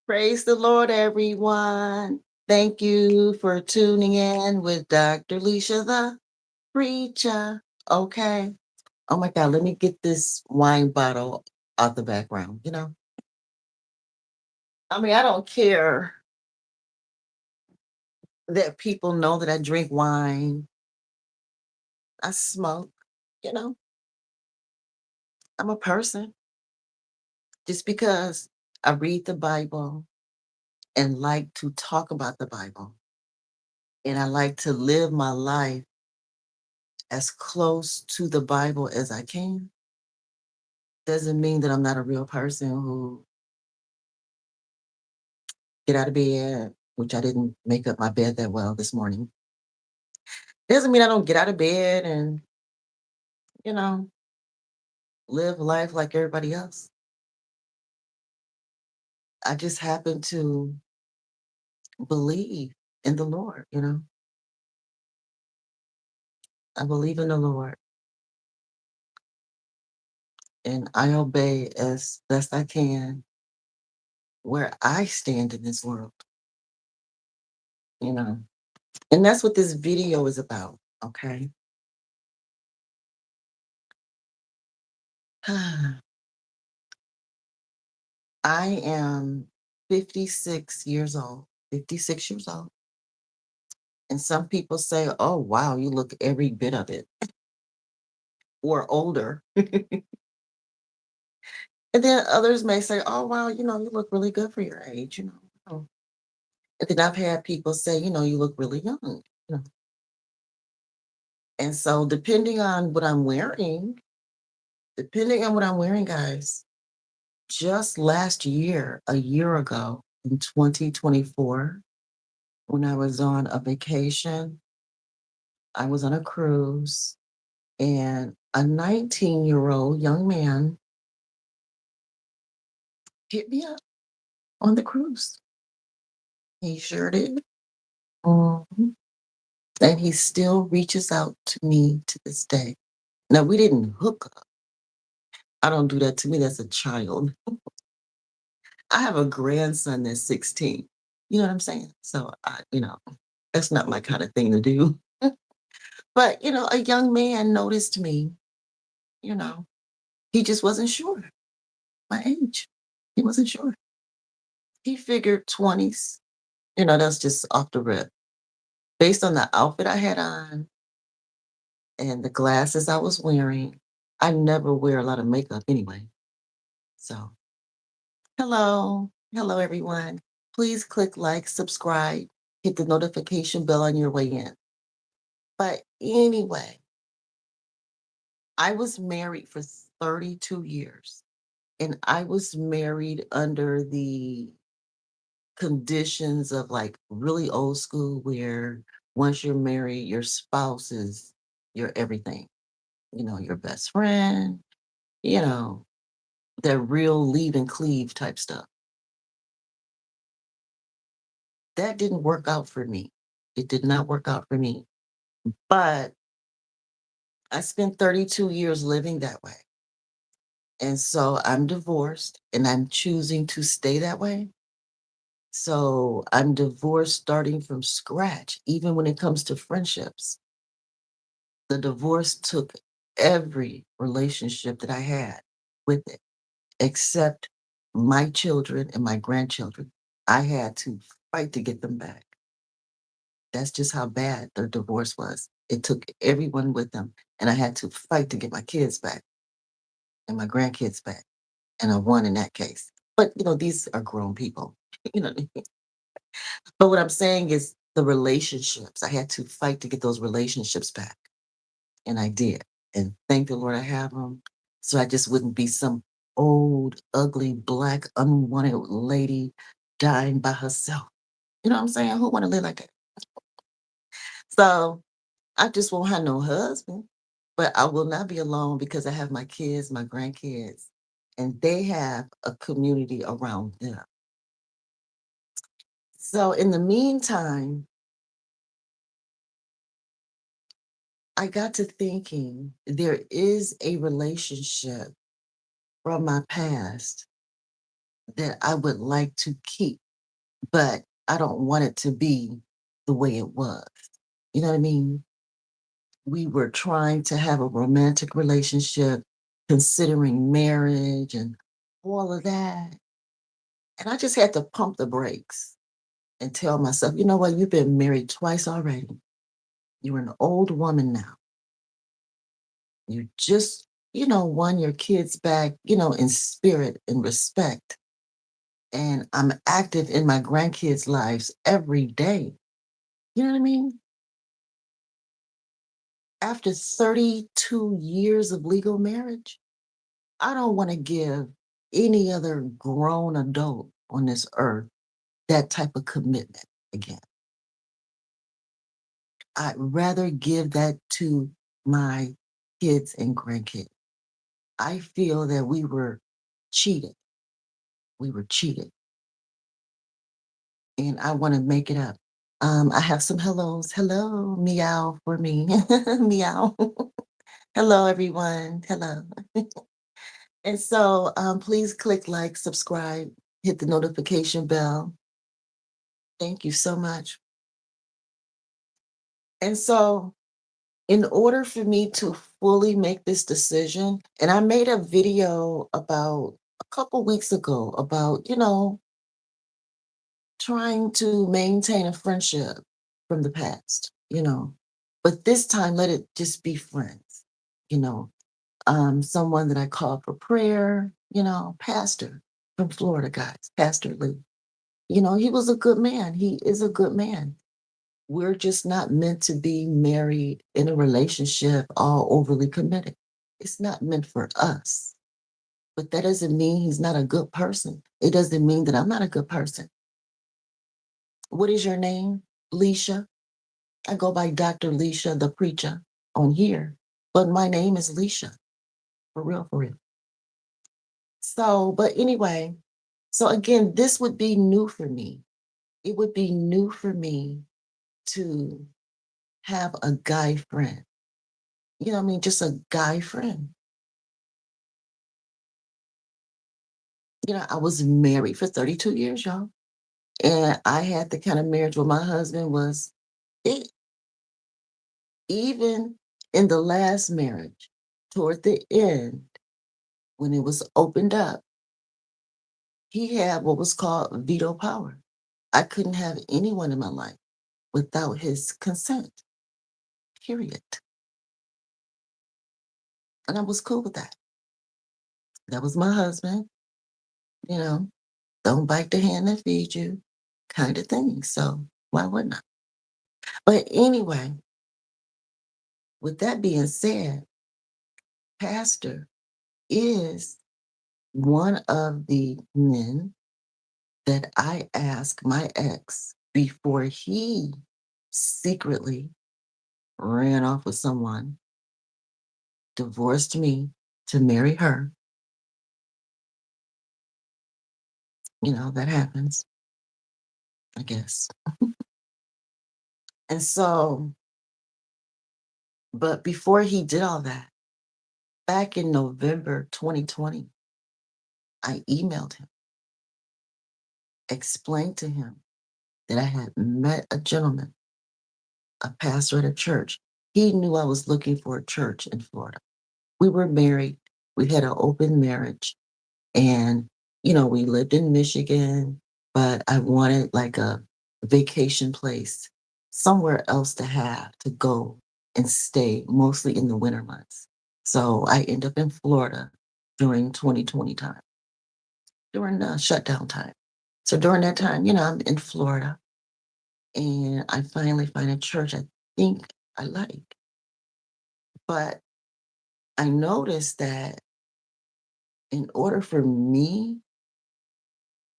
Praise the Lord, everyone. Thank you for tuning in with Dr. Leisha the Preacher. Okay. Oh my God, let me get this wine bottle out the background. I don't care that people know that I drink wine, I smoke, you know, I'm a person. Just because I read the Bible and like to talk about the Bible, and I like to live my life as close to the Bible as I can, doesn't mean that I'm not a real person who get out of bed, which I didn't make up my bed that well this morning. Doesn't mean I don't get out of bed and, you know, live life like everybody else. I just happen to believe in the Lord. I believe in the Lord and I obey as best I can where I stand in this world, you know. And that's what this video is about, okay? I am 56 years old, 56 years old. And some people say, oh, wow, you look every bit of it or older. And then others may say, oh, wow, you look really good for your age. Oh. And then I've had people say, you look really young. You know. And so depending on what I'm wearing, guys, just last year, a year ago in 2024, when I was on a vacation, I was on a cruise and a 19-year-old young man hit me up on the cruise. He sure did. Mhm. And he still reaches out to me to this day. Now, we didn't hook up. I don't do that. To me, that's a child. I have a grandson that's 16. You know what I'm saying? So, that's not my kind of thing to do. But, a young man noticed me, you know, he just wasn't sure my age. He wasn't sure. He figured 20s. That's just off the rip. Based on the outfit I had on and the glasses I was wearing, I never wear a lot of makeup anyway. So, hello. Hello, everyone. Please click like, subscribe, hit the notification bell on your way in. But anyway, I was married for 32 years and I was married under the conditions of like really old school where once you're married, your spouse is your everything, your best friend, you know, that real leave and cleave type stuff. That didn't work out for me. It did not work out for me. But I spent 32 years living that way. And so I'm divorced and I'm choosing to stay that way. So I'm divorced starting from scratch, even when it comes to friendships. The divorce took every relationship that I had with it, except my children and my grandchildren. I had to fight to get them back. That's just how bad the divorce was. It took everyone with them, and I had to fight to get my kids back and my grandkids back, and I won in that case. But these are grown people. you know. But what I'm saying is the relationships. I had to fight to get those relationships back, and I did. And thank the Lord I have them, so I just wouldn't be some old, ugly, black, unwanted lady dying by herself. You know what I'm saying? Who want to live like that? So I just won't have no husband, but I will not be alone because I have my kids, my grandkids, and they have a community around them. So in the meantime, I got to thinking there is a relationship from my past that I would like to keep, but I don't want it to be the way it was. You know what I mean? We were trying to have a romantic relationship, considering marriage and all of that. And I just had to pump the brakes and tell myself, you know what? You've been married twice already. You're an old woman now. You just, won your kids back, in spirit and respect. And I'm active in my grandkids' lives every day. You know what I mean? After 32 years of legal marriage, I don't want to give any other grown adult on this earth that type of commitment again. I'd rather give that to my kids and grandkids. I feel that we were cheated. We were cheated, and I want to make it up. I have some hellos. Hello, meow for me. Meow. Hello, everyone. Hello. And so please click like, subscribe, hit the notification bell. Thank you so much. And so, in order for me to fully make this decision, and I made a video about a couple weeks ago about, trying to maintain a friendship from the past, but this time let it just be friends, you know, someone that I called for prayer, pastor from Florida, guys, Pastor Lee. He was a good man. He is a good man. We're just not meant to be married in a relationship all overly committed. It's not meant for us. But that doesn't mean he's not a good person. It doesn't mean that I'm not a good person. What is your name? Leisha. I go by Dr. Leisha, the preacher, on here. But my name is Leisha. For real, for real. So, but anyway, so again, this would be new for me. It would be new for me to have a guy friend. You know what I mean? Just a guy friend. I was married for 32 years, y'all. And I had the kind of marriage where my husband was, it, even in the last marriage, toward the end, when it was opened up, he had what was called veto power. I couldn't have anyone in my life without his consent, period. And I was cool with that. That was my husband, you know, don't bite the hand that feeds you kind of thing. So why wouldn't I? But anyway, with that being said, Pastor is one of the men that I asked my ex before he secretly ran off with someone, divorced me to marry her. That happens, I guess. And so, but before he did all that, back in November 2020, I emailed him, explained to him that I had met a gentleman, a pastor at a church. He knew I was looking for a church in Florida. We were married, we had an open marriage, and, we lived in Michigan, but I wanted like a vacation place, somewhere else to go and stay, mostly in the winter months. So I end up in Florida during 2020 time, during the shutdown time. So during that time, I'm in Florida and I finally find a church I think I like. But I noticed that in order for me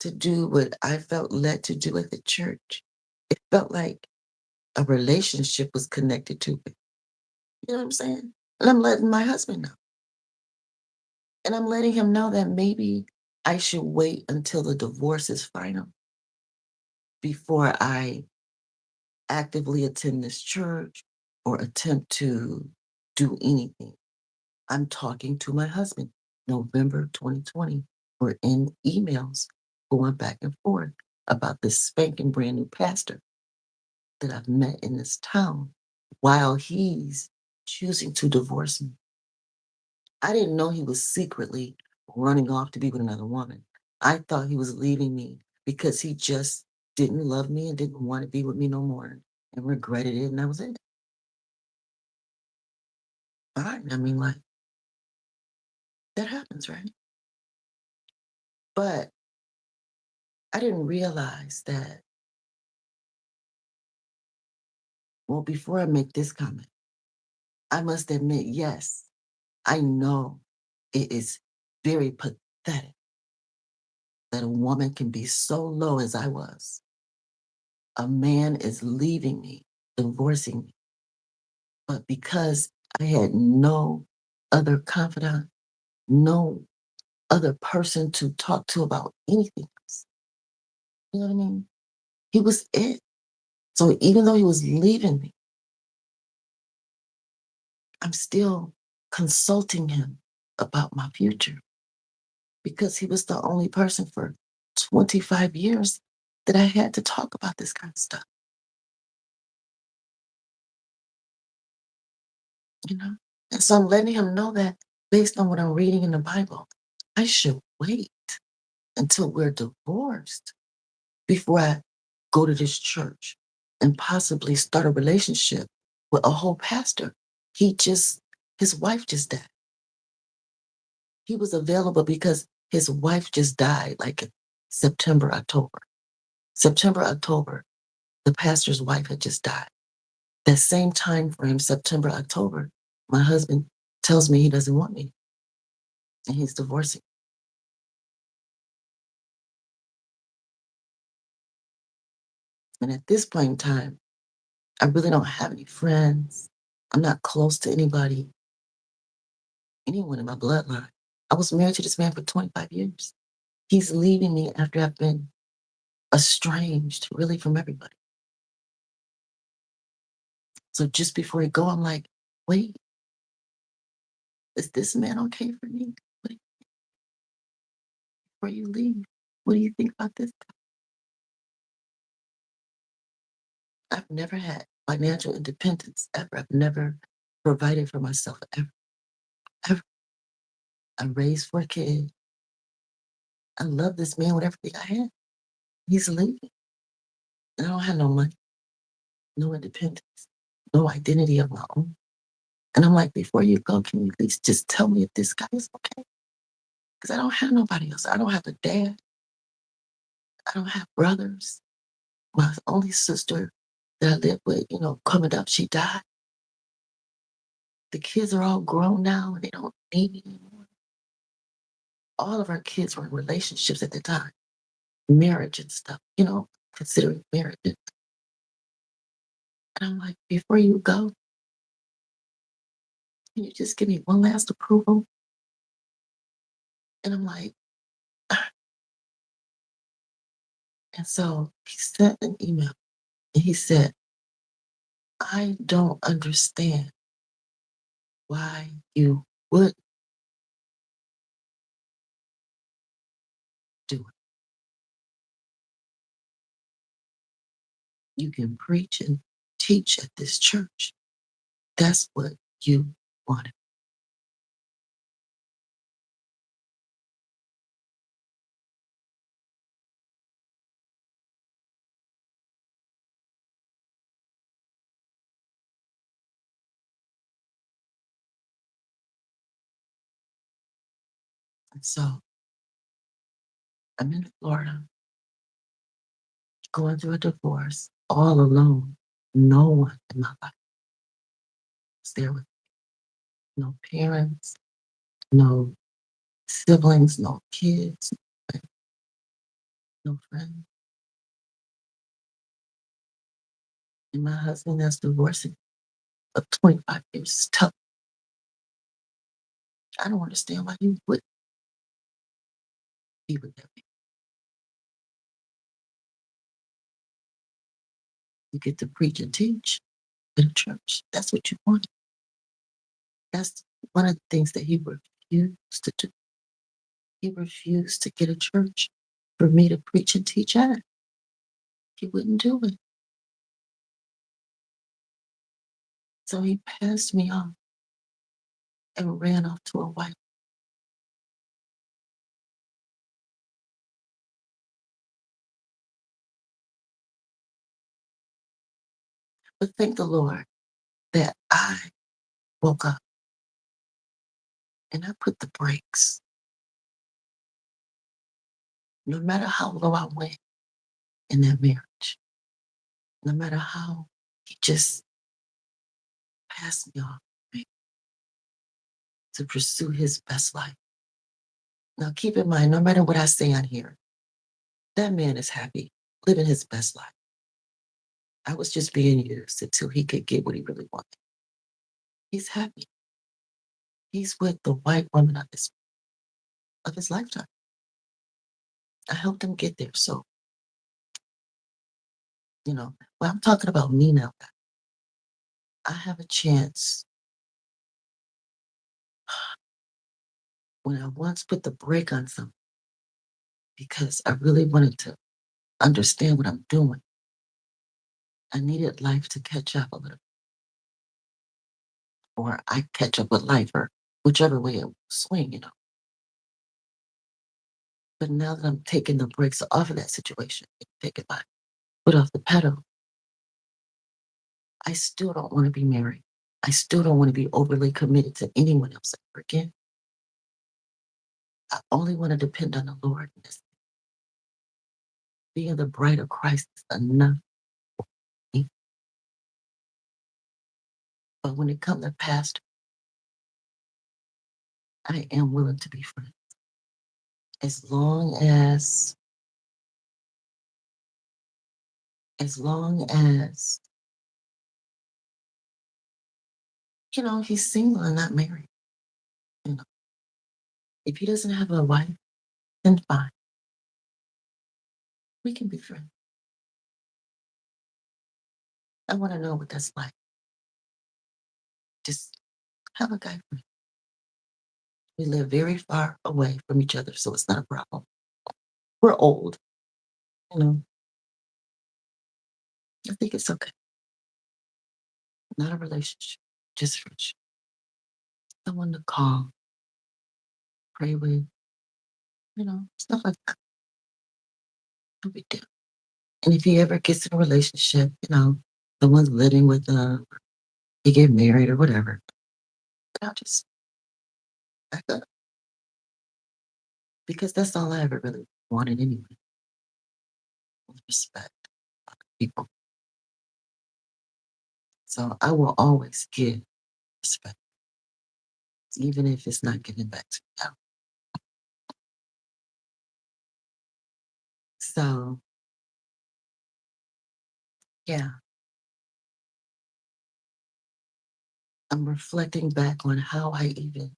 to do what I felt led to do at the church, it felt like a relationship was connected to it. You know what I'm saying? And I'm letting my husband know. And I'm letting him know that maybe I should wait until the divorce is final before I actively attend this church or attempt to do anything. I'm talking to my husband, November 2020. We're in emails. going back and forth about this spanking brand new pastor that I've met in this town while he's choosing to divorce me. I didn't know he was secretly running off to be with another woman. I thought he was leaving me because he just didn't love me and didn't want to be with me no more and regretted it, and that was it. Fine. I mean, like, that happens, right? But I didn't realize that, well, before I make this comment, I must admit, yes, I know it is very pathetic that a woman can be so low as I was. A man is leaving me, divorcing me, but because I had no other confidant, no other person to talk to about anything else. You know what I mean? He was it. So even though he was leaving me, I'm still consulting him about my future because he was the only person for 25 years that I had to talk about this kind of stuff, you know? And so I'm letting him know that based on what I'm reading in the Bible, I should wait until we're divorced before I go to this church and possibly start a relationship with a whole pastor. His wife just died. He was available because his wife just died like in September, October. September, October, the pastor's wife had just died. That same time frame, September, October, my husband tells me he doesn't want me and he's divorcing. And at this point in time, I really don't have any friends. I'm not close to anyone in my bloodline. I was married to this man for 25 years. He's leaving me after I've been estranged really from everybody. So just before he go, I'm like, wait, is this man okay for me? Before you leave, what do you think about this? I've never had financial independence ever. I've never provided for myself ever, ever. I raised 4 kids. I love this man with everything I had. He's leaving. And I don't have no money, no independence, no identity of my own. And I'm like, before you go, can you at least just tell me if this guy is okay? Because I don't have nobody else. I don't have a dad. I don't have brothers. My only sister that I lived with, coming up, she died. The kids are all grown now and they don't need me anymore. All of our kids were in relationships at the time, marriage and stuff, considering marriage. And I'm like, before you go, can you just give me one last approval? And I'm like, and so he sent an email and he said, I don't understand why you would do it. You can preach and teach at this church. That's what you wanted. And so I'm in Florida going through a divorce all alone. No one in my life is there with me. No parents, no siblings, no kids, no friends. And my husband that's divorcing of 25 years is tough. I don't understand why you would be with that man. You get to preach and teach in church. That's what you want. That's one of the things that he refused to do. He refused to get a church. for me to preach and teach at. He wouldn't do it. So he passed me off and ran off to a wife. But thank the Lord that I woke up and I put the brakes. No matter how low I went in that marriage, no matter how he just passed me off to pursue his best life. Now, keep in mind, no matter what I say on here, that man is happy, living his best life. I was just being used until he could get what he really wanted. He's happy. He's with the white woman of his lifetime. I helped him get there. So, when I'm talking about me now, I have a chance when I once put the brake on something because I really wanted to understand what I'm doing. I needed life to catch up a little, or I catch up with life, or whichever way it will swing. But now that I'm taking the brakes off of that situation, taking my foot off the pedal, I still don't want to be married. I still don't want to be overly committed to anyone else ever again. I only want to depend on the Lord. And this being the bride of Christ is enough for me. But when it comes to past, I am willing to be friends. As long as he's single and not married. You know, if he doesn't have a wife, then fine. We can be friends. I want to know what that's like. Just have a guy friend. We live very far away from each other, so it's not a problem. We're old, you know. I think it's okay. Not a relationship, just friendship. Someone to call, pray with, stuff like that. No big deal. And if he ever gets in a relationship, someone's living with them, he get married or whatever, I'll just back up because that's all I ever really wanted anyway. Was respect people. So I will always give respect, even if it's not given back to me now. So yeah, I'm reflecting back on how I even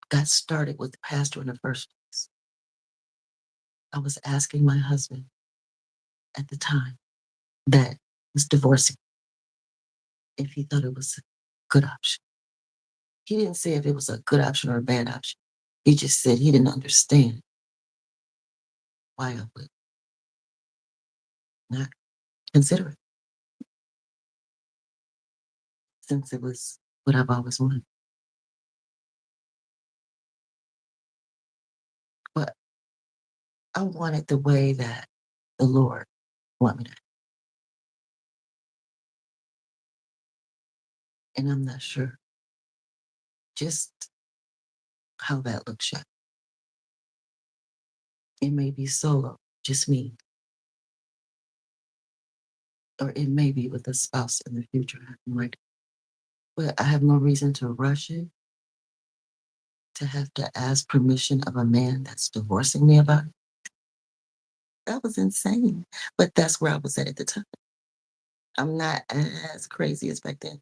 got started with the pastor in the first place. I was asking my husband at the time that was divorcing if he thought it was a good option. He didn't say if it was a good option or a bad option. He just said he didn't understand why I would not consider it since it was what I've always wanted. But I wanted the way that the Lord wanted me to. And I'm not sure just how that looks yet. It may be solo, just me, or it may be with a spouse in the future. I have no idea. But I have no reason to rush it, to have to ask permission of a man that's divorcing me about it. That was insane. But that's where I was at the time. I'm not as crazy as back then.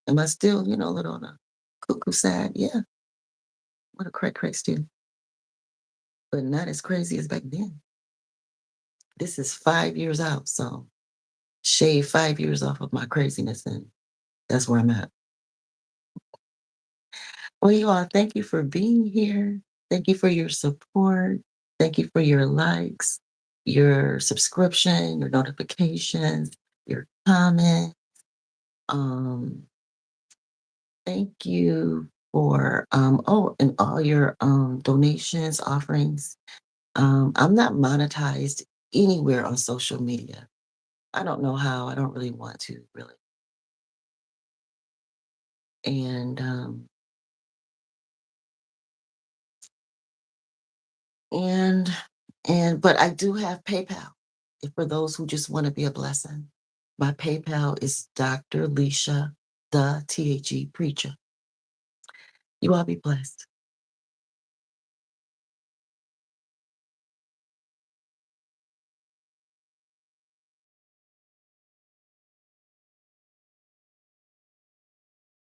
Am I still, a little on the cuckoo side? Yeah, what a cray still, but not as crazy as back then. This is 5 years out, so shave 5 years off of my craziness, and that's where I'm at. Well, you all, thank you for being here. Thank you for your support. Thank you for your likes. your subscription, your notifications, your comment. Um, Thank you for and all your donations, offerings. I'm not monetized anywhere on social media. I don't know how. I don't really want to really. And and but I do have PayPal if for those who just want to be a blessing. My PayPal is Dr. Leisha, the THE preacher. You all be blessed.